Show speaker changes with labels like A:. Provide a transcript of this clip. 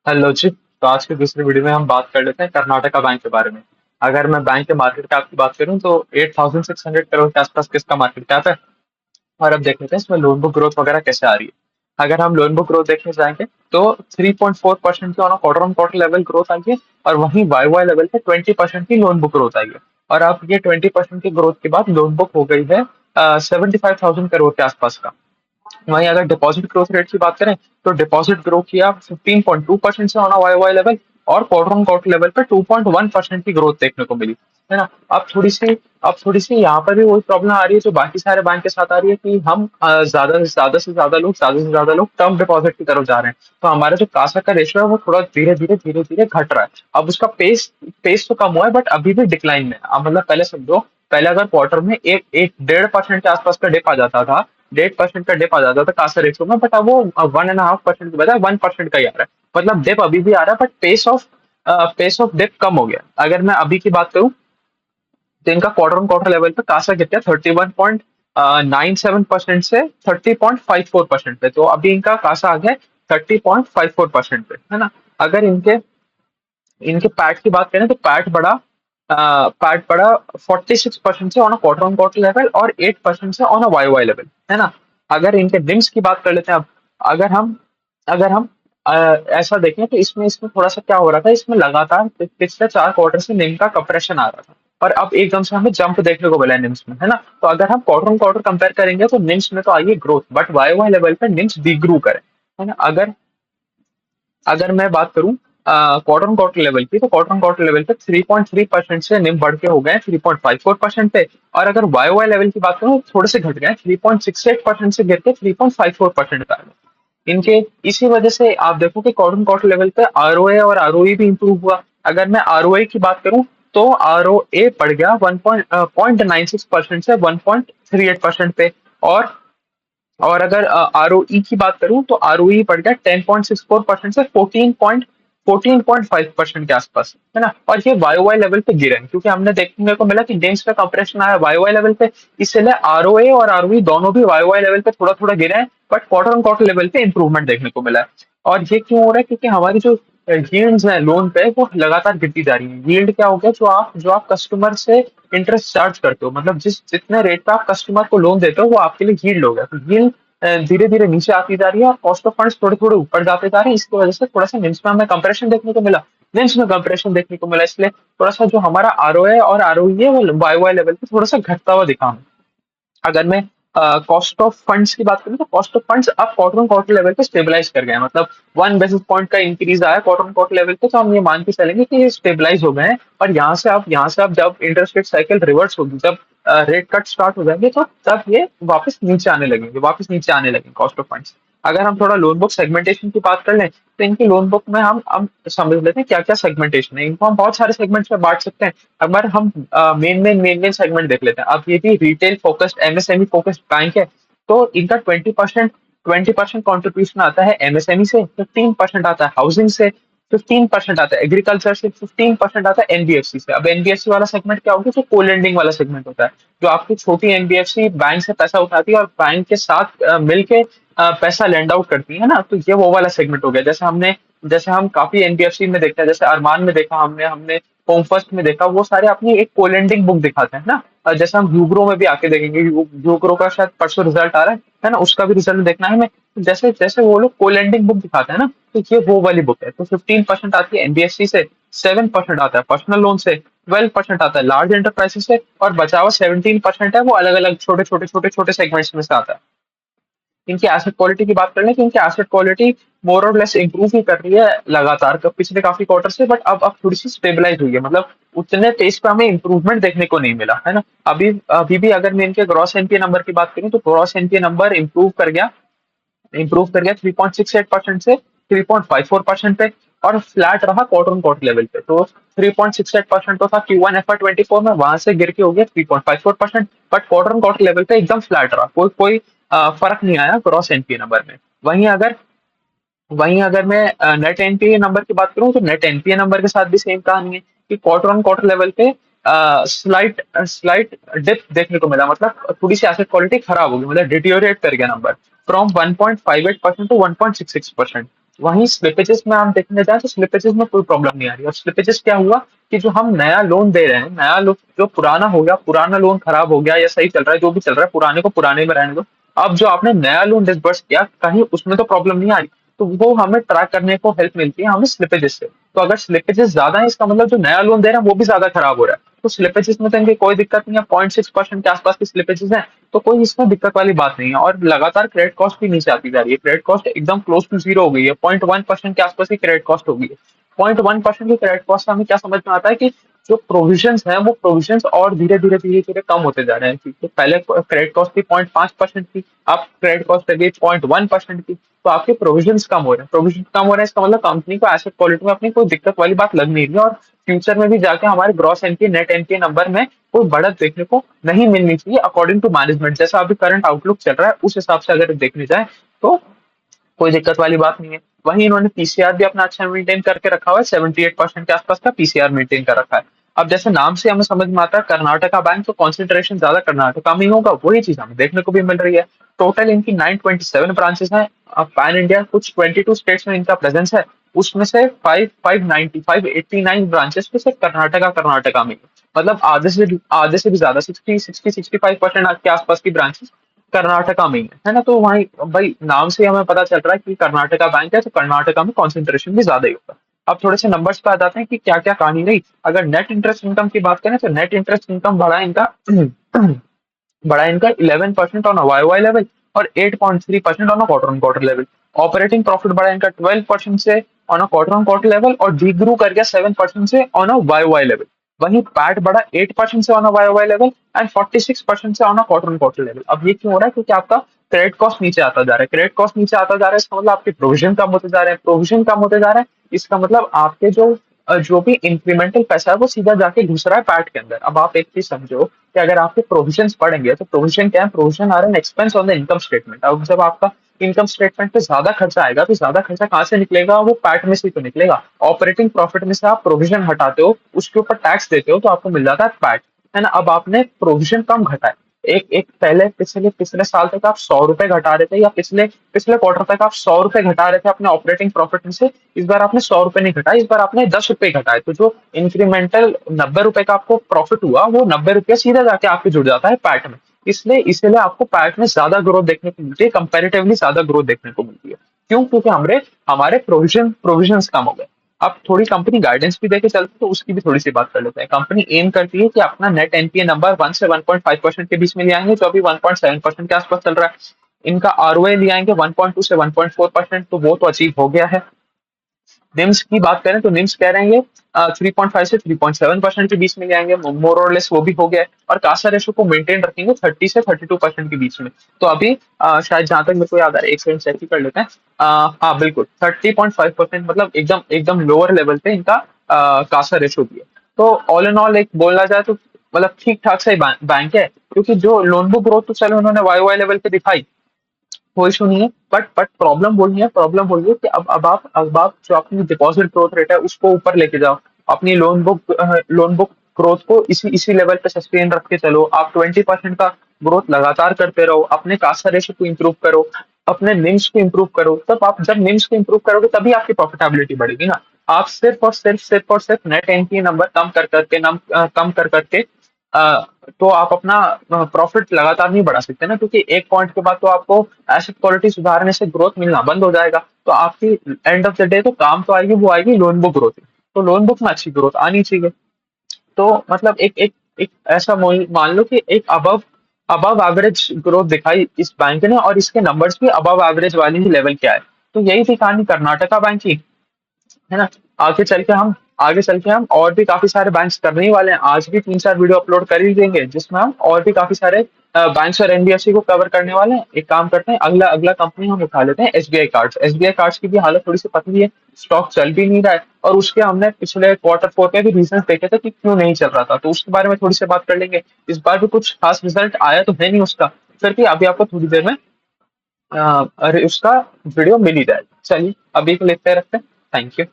A: Hello जी। तो आज की दूसरी वीडियो में हम बात कर लेते हैं कर्नाटका बैंक के बारे में। अगर मैं बैंक के मार्केट कैप की बात करूं तो 8,600 करोड़ के आसपास किसका मार्केट कैप है। और अब देख लेते हैं इसमें लोन बुक ग्रोथ वगैरह कैसे आ रही है। अगर हम लोन बुक ग्रोथ देखने जाएंगे तो 3.4% की on quarter on quarter level growth आई है। और वहीं वाई वाई लेवल पे 20% की लोन बुक ग्रोथ आई है। और अब ये 20% की ग्रोथ के बाद लोन बुक हो गई है 75,000 करोड़ के आसपास का। वहीं अगर डिपॉजिट ग्रोथ रेट की बात करें तो डिपॉजिट ग्रो किया 15.2% से ऑन वाई वाई लेवल। और क्वार्टर ऑन क्वार्टर लेवल पे 2.1% की ग्रोथ देखने को मिली है ना। अब थोड़ी सी यहाँ पर भी वही प्रॉब्लम आ रही है जो बाकी सारे बैंक के साथ आ रही है कि हम ज्यादा से ज्यादा लोग टर्म डिपॉजिट की तरफ जा रहे हैं। तो हमारा जो कासा का रेशियो है वो थोड़ा धीरे धीरे घट रहा है। अब उसका पेस पेस तो कम हुआ है बट अभी भी डिक्लाइन में है। अब मतलब पहले समझो, पहले अगर क्वार्टर में एक एक 1.5% के आसपास का डिप आ जाता था, 1.5% का डिप आ जाता था कासा रेशो में, बट अब वो 1.5% की बजाय 1% का ही आ रहा है। मतलब डिप अभी भी आ रहा है बट पेस ऑफ डिप कम हो गया। अगर मैं अभी की बात करूं तो इनका क्वार्टर ऑन क्वार्टर लेवल पे कासा गिर गया 31.97% से 30.54% पे। तो अभी इनका कासा आ गया 30.54% पे, है ना। अगर इनके इनके पैट की बात करें तो पैट बढ़ा 46% से ऑन क्वार्टर लेवल और 8% से on a Y Y level, है ना। अगर इनके निम्स की बात कर लेते हैं अब। अगर हम अगर हम अ, ऐसा देखें तो इसमें इसमें थोड़ा सा क्या हो रहा था, इसमें लगातार पिछले 4 क्वार्टर से निम का कंप्रेशन आ रहा था। और अब एकदम से हमें जंप देखने को मिला है निम्स में, है ना। तो अगर हम क्वार्टर ऑन क्वार्टर कंपेयर करेंगे तो निम्स में तो आई है growth but Y Y level पे निम्स डिग्रू करे, है ना। अगर अगर मैं बात करूं क्वार्टर ऑन क्वार्टर लेवल की, तो क्वार्टर ऑन क्वार्टर लेवल पे 3.3% से निम बढ़ के हो गए 3.54% पे। और अगर वाई वाई लेवल की बात करूं तो थोड़े से घट गए, 3.68% से गिर के 3.54% पे आ गए इनके। इसी वजह से आप देखो कि क्वार्टर ऑन क्वार्टर लेवल पे आरओए और आरओई भी इंप्रूव हुआ। अगर मैं आरओए की बात करूं तो आरओए बढ़ गया 1.96% से 1.38% पे। और और अगर आरओई की बात करूं तो आरओई बढ़ गया 10.64% से 14.5% के आसपास, है ना। और ये वाई वाई लेवल पे गिरे हैं क्योंकि हमने देखने को मिला कि डेंस का कंप्रेशन आया वाई वाई लेवल पे। इसलिए आरओए और आरओई दोनों भी वाई वाई लेवल पे थोड़ा थोड़ा गिरे हैं but quarter on quarter level पे इंप्रूवमेंट देखने को मिला है। और ये क्यों हो रहा है, क्योंकि हमारी जो यील्ड्स है लोन पे वो लगातार गिरती जा रही है। यील्ड क्या हो गया, जो आप कस्टमर से इंटरेस्ट चार्ज करते हो, मतलब जितने रेट पे आप कस्टमर को लोन देते हो वो आपके लिए यील्ड हो गया। तो यील्ड धीरे धीरे नीचे आती जा रही है और कॉस्ट ऑफ फंड्स थोड़े थोड़े ऊपर जाते जा रहे हैं। इसकी वजह से थोड़ा सा निम्स में हमें कंप्रेशन देखने को मिला। निम्स में कंप्रेशन देखने को मिला, इसलिए थोड़ा सा जो हमारा आरओए और आरओई है वो वाई वाई लेवल पे थोड़ा सा घटता हुआ दिखा हमें। अगर मैं कॉस्ट ऑफ फंड्स की बात करूं तो कॉस्ट ऑफ फंड्स अब क्वार्टर ऑन क्वार्टर लेवल पे स्टेबलाइज कर गए हैं। मतलब 1 बेसिस पॉइंट का इंक्रीज आया क्वार्टर ऑन क्वार्टर लेवल पे, तो हम ये मान के चलेंगे कि ये स्टेबलाइज हो गए हैं। और यहाँ से अब जब इंटरेस्ट रेट साइकिल रिवर्स होगी, जब रेट कट स्टार्ट हो जाएंगे तो तब ये वापस नीचे आने लगेंगे कॉस्ट ऑफ फंड्स। अगर हम थोड़ा लोन बुक सेगमेंटेशन की बात कर लें तो इनकी लोन बुक में हम समझ लेते हैं क्या क्या सेगमेंटेशन है। इनको हम बहुत सारे सेगमेंट्स में बांट सकते हैं। अगर हम मेन सेगमेंट देख लेते हैं, अब ये भी retail focused MSME focused bank है। तो इनका 20% कॉन्ट्रीब्यूशन आता है एमएसएमई से, 15% आता है हाउसिंग से, 15% आता है एग्रीकल्चर से, 15% आता है एनबीएफसी से। अब एनबीएफसी वाला सेगमेंट क्या होगा, जो को लेंडिंग वाला सेगमेंट होता है, जो आपकी छोटी एनबीएफसी बैंक से पैसा उठाती है और बैंक के साथ मिलके पैसा लैंड आउट करती है ना। तो ये वो वाला सेगमेंट हो गया। जैसे हम काफी एनबीएफसी में देखते हैं, जैसे अरमान में देखा हमने हमने होम फर्स्ट में देखा, वो सारे अपनी एक कोलेंडिंग बुक दिखाते हैं ना। जैसे हम यूग्रो में भी आके देखेंगे, यूग्रो का शायद परसों रिजल्ट आ रहा है ना, उसका भी रिजल्ट देखना है हमें। तो जैसे जैसे वो लोग कोलेंडिंग बुक दिखाते हैं ना, तो ये वो वाली बुक है। तो 15% आती है एनबीएफसी से, 7% आता है पर्सनल लोन से, 12% आता है लार्ज एंटरप्राइजेस से, और बचा हुआ 17% है वो अलग अलग छोटे छोटे सेगमेंट्स में से आता है। इनकी एसेट क्वालिटी की बात कर लें तो इनकी एसेट क्वालिटी मोर और लेस इंप्रूव ही कर रही है लगातार पिछले काफी क्वार्टर से, बट अब थोड़ी सी स्टेबलाइज हुई है। मतलब उतने तेज पे हमें इंप्रूवमेंट देखने को नहीं मिला, है ना। अभी अभी भी अगर मैं इनके ग्रॉस एनपीए नंबर की बात करूं तो ग्रॉस एनपीए नंबर इंप्रूव कर गया 3.68% से 3.54% पे। और फ्लैट रहा क्वार्टर ऑन क्वार्टर लेवल पे। तो 3.68% तो था Q1 FY24 में, वहां से गिर के हो गया 3.54%। But quarter on quarter level पे एकदम फ्लैट रहा, कोई कोई फर्क नहीं आया ग्रॉस एनपीए नंबर में। वहीं अगर वहीं अगर मैं नेट एनपीए नंबर की बात करूं तो नेट एनपीए नंबर के साथ भी सेम कहानी है कि क्वार्टर ऑन क्वार्टर लेवल पे स्लाइट स्लाइट डिप देखने को मिला। मतलब थोड़ी सी एसेट क्वालिटी खराब हो गई, मतलब डिटियोरेट कर गया नंबर फ्रॉम 1.58% टू 1.66%। वहीं स्लिपेजेस में हम देखने जाए तो स्लिपेजेस में कोई प्रॉब्लम नहीं आ रही। और स्लिपेजेस क्या हुआ कि जो हम नया लोन दे रहे हैं, नया लोन जो पुराना हो गया, पुराना लोन खराब हो गया या सही चल रहा है, जो भी चल रहा है पुराने को पुराने में रहने दो। अब जो आपने नया लोन डिसबर्स किया कहीं उसमें तो प्रॉब्लम नहीं आ रही, तो वो हमें ट्रैक करने को हेल्प मिलती है हमें स्लिपेजेस से। तो अगर स्लिपेजेस ज्यादा है इसका मतलब जो नया लोन दे रहे हैं वो भी ज्यादा खराब हो रहा है। तो स्लिपेजेस में तो इनकी कोई दिक्कत नहीं है, 0.6% के आसपास की स्लिपेजेस है, तो कोई इसमें दिक्कत वाली बात नहीं है। और लगातार क्रेडिट कॉस्ट भी नीचे आती जा रही है, क्रेडिट कॉस्ट एकदम क्लोज टू जीरो हो गई है, 0.1% के आसपास की क्रेडिट कॉस्ट हो गई है। 0.1% की क्रेडिट कॉस्ट से हमें क्या समझ में आता है कि जो प्रोविजंस हैं वो प्रोविजंस और धीरे धीरे कम होते जा रहे हैं। क्योंकि पहले क्रेडिट कॉस्ट थी 0.5% की, अब क्रेडिट कॉस्ट लगी 0.1% की, तो आपके प्रोविजंस कम हो रहे हैं। प्रोविजन कम हो रहे हैं इसका मतलब कंपनी को एसेट क्वालिटी में अपनी कोई दिक्कत वाली बात लग नहीं रही है, और फ्यूचर में भी जाके हमारे gross NPA net NPA number में कोई बढ़त देखने को नहीं मिलनी चाहिए अकॉर्डिंग टू मैनेजमेंट। जैसा अभी करंट आउटलुक चल रहा है उस हिसाब से अगर देखने जाए तो कोई दिक्कत वाली बात नहीं है। वहीं इन्होंने पीसीआर भी अपना अच्छा मेंटेन करके रखा हुआ है, 78% के आसपास का पीसीआर मेंटेन कर रखा है। अब जैसे नाम से हमें समझ में आता है कर्नाटका बैंक, तो कॉन्सेंट्रेशन ज्यादा कर्नाटका में ही होगा, वही चीज हमें देखने को भी मिल रही है। टोटल इनकी 927 ब्रांचेस हैं। अब पैन इंडिया कुछ 22 स्टेट्स में इनका प्रेजेंस है, उसमें से 589 ब्रांचेस पे सिर्फ कर्नाटका कर्नाटका में ही है। मतलब आधे से भी ज्यादा 65% के आसपास की ब्रांचेस कर्नाटका में ही है ना। तो वहीं भाई नाम से हमें पता चल रहा है कि कर्नाटका बैंक है, तो कर्नाटका में कॉन्सेंट्रेशन भी ज्यादा ही होगा। अब थोड़े से नंबर्स पे आ जाते हैं कि क्या क्या कहानी रही। अगर नेट इंटरेस्ट इनकम की बात करें तो नेट इंटरेस्ट इनकम बढ़ा इनका 11% ऑन अ वाई लेवल और 8.3% on a quarter on quarter level. Operating profit बढ़ा इनका 12% से on a quarter on quarter level और डीग्रू कर गया 7% से ऑन अ वाई लेवल। वहीं पैट बढ़ा 8% से on a Y level and 46% से on a quarter on quarter level. अब ये क्यों हो रहा है? क्योंकि आपका क्रेडिट कॉस्ट नीचे आता जा रहा है, क्रेडिट कॉस्ट नीचे आता जा रहा है, इसका मतलब आपके प्रोविजन कम होते जा रहे हैं, प्रोविजन कम होते जा रहे हैं, इसका मतलब आपके जो भी इंक्रीमेंटल पैसा है वो सीधा जाके घुस रहा है पैट के अंदर। अब आप एक चीज समझो कि अगर आपके प्रोविजंस बढ़ेंगे तो प्रोविजन क्या है? Provision are an expense on the income statement. अब जब आपका इनकम स्टेटमेंट पे ज्यादा खर्चा आएगा तो ज्यादा खर्चा कहाँ से निकलेगा? वो पैट में से तो निकलेगा। ऑपरेटिंग प्रॉफिट में से आप प्रोविजन हटाते हो, उसके ऊपर टैक्स देते हो, तो आपको मिल जाता है पैट, है ना। अब आपने प्रोविजन कम घटाए, एक एक पहले पिछले पिछले साल तक आप 100 रुपए घटा रहे थे, या पिछले पिछले क्वार्टर तक आप 100 रुपए घटा रहे थे अपने ऑपरेटिंग प्रॉफिट में से। इस बार आपने 100 रुपए नहीं घटाए, इस बार आपने 10 रुपए घटाए, तो जो इंक्रीमेंटल 90 रुपए का आपको प्रॉफिट हुआ वो 90 रुपया सीधा जाके आपके जुड़ जाता है पैट में। इसलिए आपको पैट में ज्यादा ग्रोथ देखने को मिलती है, कंपेरेटिवली ज्यादा ग्रोथ देखने को मिलती है। क्यों? क्योंकि हमारे हमारे प्रोविजन कम हो गए। अब थोड़ी कंपनी गाइडेंस भी देके चलती है, तो उसकी भी थोड़ी सी बात कर लेते हैं। कंपनी एम करती है कि अपना नेट एनपीए नंबर 1 से 1.5% के बीच में ले आएंगे, जो अभी 1.7% के आसपास चल रहा है। इनका आरओए ले आएंगे 1.2 से 1.4%, तो वो तो अचीव हो गया है। निम्स की बात करें तो निम्स कह रहे हैं 3.5 से 3.7% के बीच में ले आएंगे, मोर और लेस वो भी हो गया है। और कासा रेशो को मेंटेन रखेंगे 30 से 32% के बीच में। तो अभी शायद जहां तक मेरे को याद आ रहा है, एक सेकंड चेक ही कर लेते हैं। हाँ बिल्कुल 30.5%, मतलब एकदम एकदम लोअर लेवल पे इनका कासा रेशो भी है। तो ऑल इन ऑल एक बोलना जाए तो मतलब ठीक ठाक सा बैंक है। क्योंकि जो लोन बुक ग्रोथ तो चलो उन्होंने वाई लेवल पे दिखाई, कोई इशू नहीं है, बट प्रॉब्लम बोलिए कि अब आप जो अपनी डिपॉजिट ग्रोथ रेट है उसको ऊपर लेके जाओ, अपनी लोन बुक ग्रोथ को इसी इसी लेवल पे सस्टेन रख के चलो। आप 20% का ग्रोथ लगातार करते रहो, अपने कासा रेशो को इंप्रूव करो, अपने निम्स को इंप्रूव करो। तब आप जब निम्स को इंप्रूव करोगे तभी आपकी प्रॉफिटेबिलिटी बढ़ेगी ना। आप सिर्फ और सिर्फ नेट एनपीए नंबर कम कर करके तो आप अपना प्रॉफिट लगातार नहीं बढ़ा सकते ना, क्योंकि एक पॉइंट के बाद तो आपको एसेट क्वालिटी सुधारने से ग्रोथ मिलना बंद हो जाएगा। तो आपकी एंड ऑफ द डे तो काम तो आएगी, वो आएगी लोन बुक ग्रोथ। तो लोन बुक में अच्छी ग्रोथ आनी चाहिए। तो मतलब एक ऐसा मान लो कि एक अबव अबव एवरेज ग्रोथ दिखाई इस बैंक ने, और इसके नंबर्स भी अबव एवरेज वाली ही लेवल के आए। तो यही थी कहानी कर्नाटका बैंक की, है ना। आगे चल के हम और भी काफी सारे बैंक्स करने ही वाले हैं। आज भी 3-4 वीडियो अपलोड कर ही देंगे जिसमें हम और भी काफी सारे बैंक्स और एनबीएफसी को कवर करने वाले हैं। एक काम करते हैं, अगला अगला कंपनी हम उठा लेते हैं एसबीआई कार्ड्स। एसबीआई कार्ड्स की भी हालत थोड़ी सी पतली है, स्टॉक चल भी नहीं रहा है, और उसके हमने पिछले क्वार्टर 4 के भी रीजन देखे थे कि क्यों नहीं चल रहा था, तो उसके बारे में थोड़ी सी बात कर लेंगे। इस बार भी कुछ खास रिजल्ट आया तो है नहीं उसका, फिर भी अभी आपको थोड़ी देर में अरे उसका वीडियो मिल ही जाएगा। चलिए अभी के लिए इतना ही रखते हैं। Thank you.